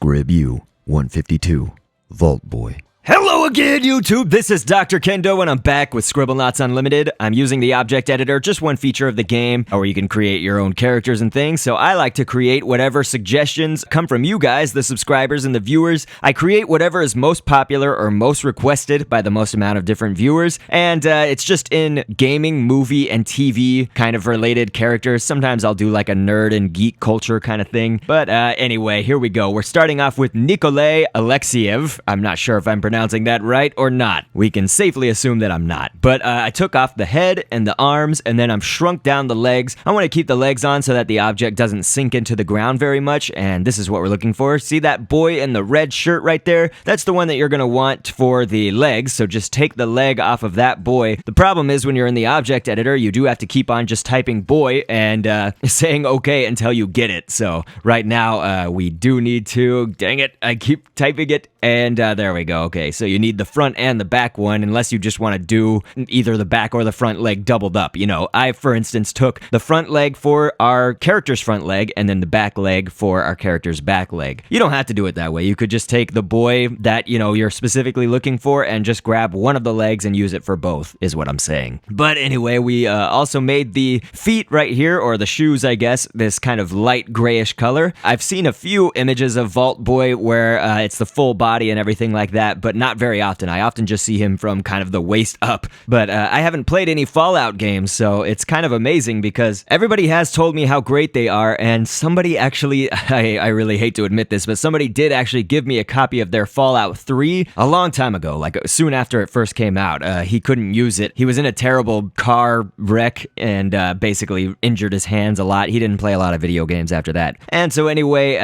Scrib 152, Vault Boy. Hello again, YouTube! This is Dr. Kendo, and I'm back with Scribblenauts Unlimited. I'm using the Object Editor, just one feature of the game, where you can create your own characters and things, so I like to create whatever suggestions come from you guys, the subscribers and the viewers. I create whatever is most popular or most requested by the most amount of different viewers, and it's just in gaming, movie, and TV kind of related characters. Sometimes I'll do like a nerd and geek culture kind of thing, but anyway, here we go. We're starting off with Nikolai Alexiev. I'm not sure if I'm pronouncing that right or not. We can safely assume that I'm not. But I took off the head and the arms, and then I'm shrunk down the legs. I want to keep the legs on so that the object doesn't sink into the ground very much, and this is what we're looking for. See that boy in the red shirt right there? That's the one that you're going to want for the legs, so just take the leg off of that boy. The problem is when you're in the Object Editor, you do have to keep on just typing boy and saying okay until you get it. So right now, we do need to, dang it, I keep typing it, and there we go. Okay, so you need the front and the back one, unless you just want to do either the back or the front leg doubled up. You know, I, for instance, took the front leg for our character's front leg, and then the back leg for our character's back leg. You don't have to do it that way. You could just take the boy that, you know, you're specifically looking for and just grab one of the legs and use it for both, is what I'm saying. But anyway, we also made the feet right here, or the shoes, I guess, this kind of light grayish color. I've seen a few images of Vault Boy where it's the full body and everything like that, but not very often. I often just see him from kind of the waist up, but I haven't played any Fallout games, so it's kind of amazing because everybody has told me how great they are, and somebody actually, I really hate to admit this, but somebody did actually give me a copy of their Fallout 3 a long time ago, like soon after it first came out. He couldn't use it. He was in a terrible car wreck and basically injured his hands a lot. He didn't play a lot of video games after that. And so anyway,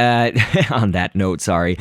on that note, sorry,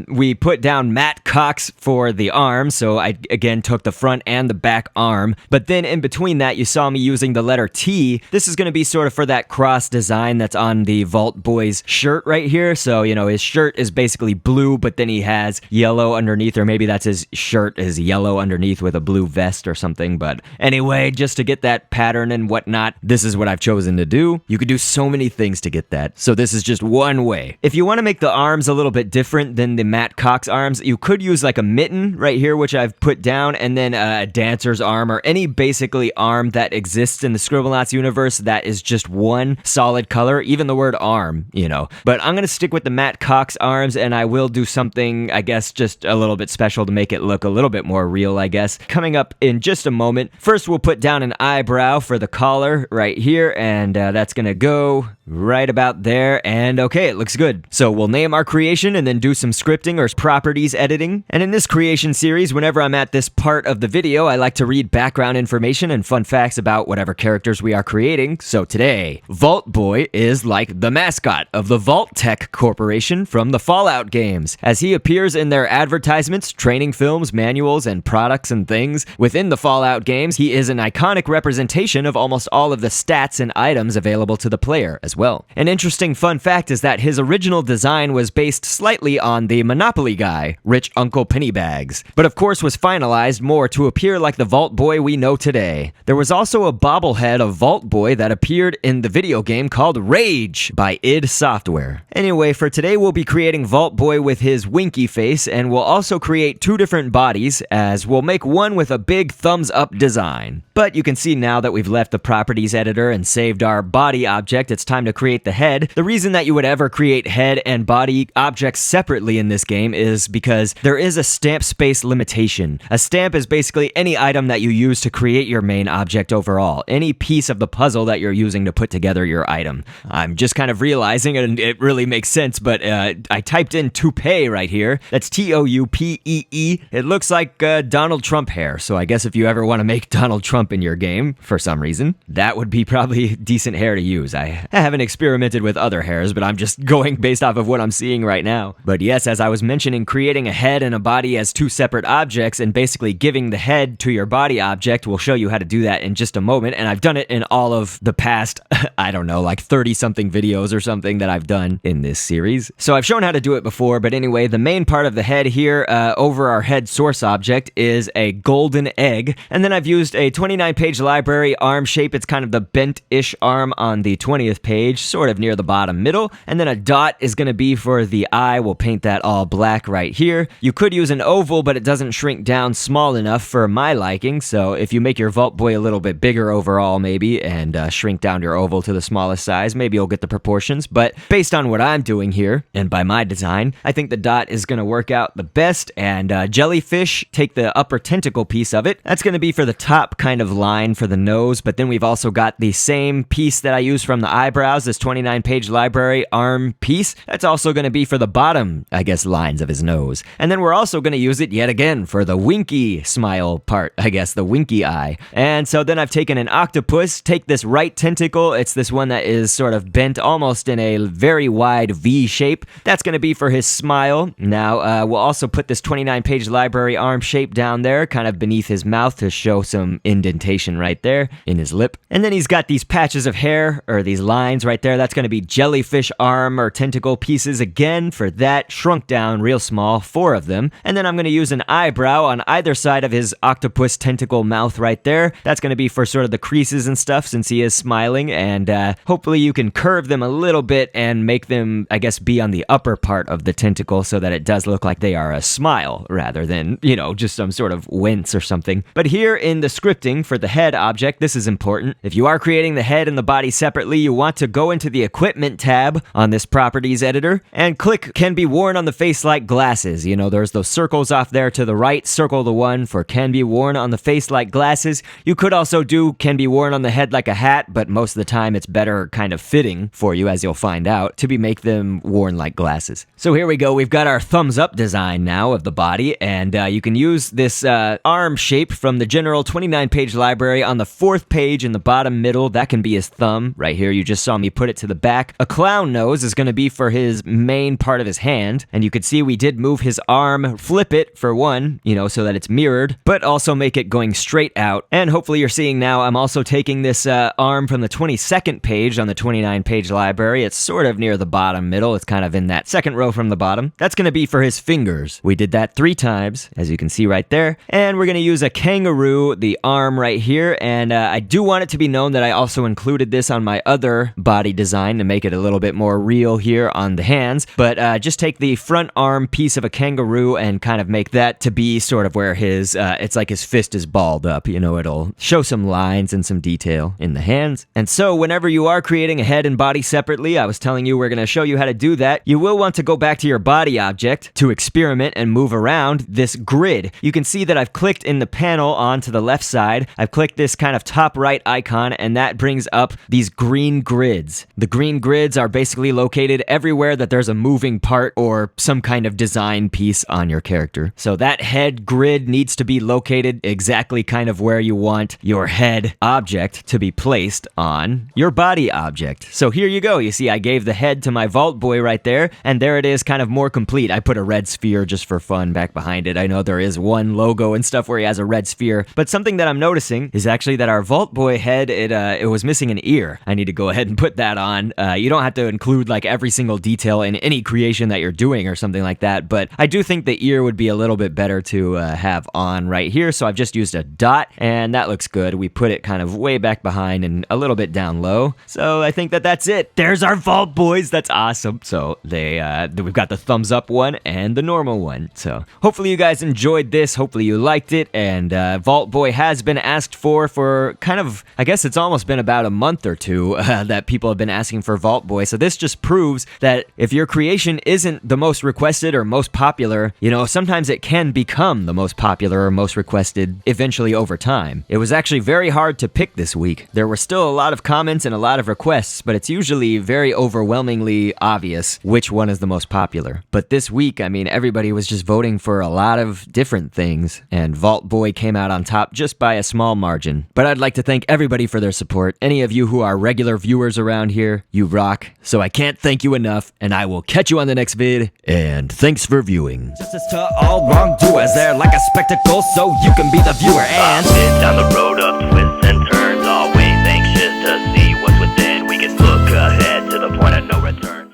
we put down Matt Cox for the arm, so I again took the front and the back arm, but then in between that you saw me using the letter T. This is going to be sort of for that cross design that's on the Vault Boy's shirt right here. So, you know, his shirt is basically blue, but then he has yellow underneath, or maybe that's his shirt is yellow underneath with a blue vest or something. But anyway, just to get that pattern and whatnot, this is what I've chosen to do. You could do so many things to get that, so this is just one way. If you want to make the arms a little bit different than the Matt Cox arms, you could use like a mitten right here, which I've put down, and then a dancer's arm, or any basically arm that exists in the Scribblenauts universe that is just one solid color, even the word arm, you know. But I'm gonna stick with the Matt Cox arms, and I will do something, I guess, just a little bit special to make it look a little bit more real, I guess, coming up in just a moment. First, we'll put down an eyebrow for the collar right here, and that's gonna go right about there, and okay, it looks good. So we'll name our creation and then do some scripting or properties editing. And in this creation series, whenever I'm at this part of the video, I like to read background information and fun facts about whatever characters we are creating. So today, Vault Boy is like the mascot of the Vault Tech Corporation from the Fallout games, as he appears in their advertisements, training films, manuals, and products and things. Within the Fallout games, he is an iconic representation of almost all of the stats and items available to the player as well. An interesting fun fact is that his original design was based slightly on the Monopoly guy, Rich Uncle Pennybags, but of course was finalized more to appear like the Vault Boy we know today. There was also a bobblehead of Vault Boy that appeared in the video game called Rage by id Software. Anyway, for today we'll be creating Vault Boy with his winky face, and we'll also create two different bodies, as we'll make one with a big thumbs up design. But you can see now that we've left the properties editor and saved our body object, it's time to create the head. The reason that you would ever create head and body objects separately in this game is because there is a stamp space limitation. A stamp is basically any item that you use to create your main object overall, any piece of the puzzle that you're using to put together your item. I'm just kind of realizing, and it really makes sense, but I typed in toupee right here. That's T-O-U-P-E-E. It looks like Donald Trump hair, so I guess if you ever want to make Donald Trump in your game, for some reason, that would be probably decent hair to use. I haven't experimented with other hairs, but I'm just going based off of what I'm seeing right now. But yes, as I was mentioning, creating a head and a body body as two separate objects and basically giving the head to your body object. We'll show you how to do that in just a moment, and I've done it in all of the past, I don't know, like 30-something videos or something that I've done in this series. So I've shown how to do it before, but anyway, the main part of the head here over our head source object is a golden egg, and then I've used a 29-page library arm shape. It's kind of the bent-ish arm on the 20th page, sort of near the bottom middle, and then a dot is going to be for the eye. We'll paint that all black right here. You could use an oval, but it doesn't shrink down small enough for my liking, so if you make your Vault Boy a little bit bigger overall maybe, and shrink down your oval to the smallest size, maybe you'll get the proportions, but based on what I'm doing here, and by my design, I think the dot is going to work out the best, and jellyfish, take the upper tentacle piece of it. That's going to be for the top kind of line for the nose, but then we've also got the same piece that I use from the eyebrows, this 29-page library arm piece. That's also going to be for the bottom, I guess, lines of his nose. And then we're also going to use it yet again for the winky smile part, I guess, the winky eye. And so then I've taken an octopus, take this right tentacle, it's this one that is sort of bent almost in a very wide V shape. That's going to be for his smile. Now, we'll also put this 29-page library arm shape down there, kind of beneath his mouth to show some indentation right there in his lip. And then he's got these patches of hair, or these lines right there. That's going to be jellyfish arm or tentacle pieces again for that, shrunk down real small, 4 of them. And then I'm going to use an eyebrow on either side of his octopus tentacle mouth right there. That's going to be for sort of the creases and stuff since he is smiling, and hopefully you can curve them a little bit and make them, I guess, be on the upper part of the tentacle so that it does look like they are a smile rather than, you know, just some sort of wince or something. But here in the scripting for the head object, this is important. If you are creating the head and the body separately, you want to go into the equipment tab on this properties editor and click can be worn on the face like glasses. You know, there's those circles off there to the right. Circle the one for can be worn on the face like glasses. You could also do can be worn on the head like a hat, but most of the time it's better kind of fitting for you, as you'll find out, to make them worn like glasses. So here we go. We've got our thumbs up design now of the body, and you can use this arm shape from the general 29-page library on the 4th page in the bottom middle. That can be his thumb right here. You just saw me put it to the back. A clown nose is going to be for his main part of his hand, and you could see we did move his arm, flip it for one, you know, so that it's mirrored, but also make it going straight out. And hopefully you're seeing now I'm also taking this arm from the 22nd page on the 29-page library. It's sort of near the bottom middle. It's kind of in that second row from the bottom. That's going to be for his fingers. We did that 3 times, as you can see right there. And we're going to use a kangaroo, the arm right here. And I do want it to be known that I also included this on my other body design to make it a little bit more real here on the hands. But just take the front arm piece of a kangaroo and kind of make that to be sort of where his, it's like his fist is balled up. You know, it'll show some lines and some detail in the hands. And so whenever you are creating a head and body separately, I was telling you we're going to show you how to do that. You will want to go back to your body object to experiment and move around this grid. You can see that I've clicked in the panel on to the left side. I've clicked this kind of top right icon, and that brings up these green grids. The green grids are basically located everywhere that there's a moving part or some kind of design piece on your character. So that head grid needs to be located exactly kind of where you want your head object to be placed on your body object. So here you go. You see, I gave the head to my Vault Boy right there, and there it is, kind of more complete. I put a red sphere just for fun back behind it. I know there is one logo and stuff where he has a red sphere, but something that I'm noticing is actually that our Vault Boy head, it was missing an ear. I need to go ahead and put that on. You don't have to include like every single detail in any creation that you're doing or something like that, but I do think the ear would be a little bit better to have on right here, so I've just used a dot, and that looks good. We put it kind of way back behind and a little bit down low, so I think that that's it. There's our Vault Boys. That's awesome. So we've got the thumbs up one and the normal one. So hopefully you guys enjoyed this. Hopefully you liked it, and Vault Boy has been asked for kind of, I guess it's almost been about a month or two that people have been asking for Vault Boy. So this just proves that if your creation isn't the most requested or most popular, you know, sometimes it can become the most popular or most requested eventually over time. It was actually very hard to pick this week. There were still a lot of comments and a lot of requests, but it's usually very overwhelmingly obvious which one is the most popular. But this week, I mean, everybody was just voting for a lot of different things, and Vault Boy came out on top just by a small margin. But I'd like to thank everybody for their support. Any of you who are regular viewers around here, you rock. So I can't thank you enough, and I will catch you on the next vid, and thanks for viewing. Just a to all wrongdoers. They're like a spectacle, so you can be the viewer and down the road of twists and turns.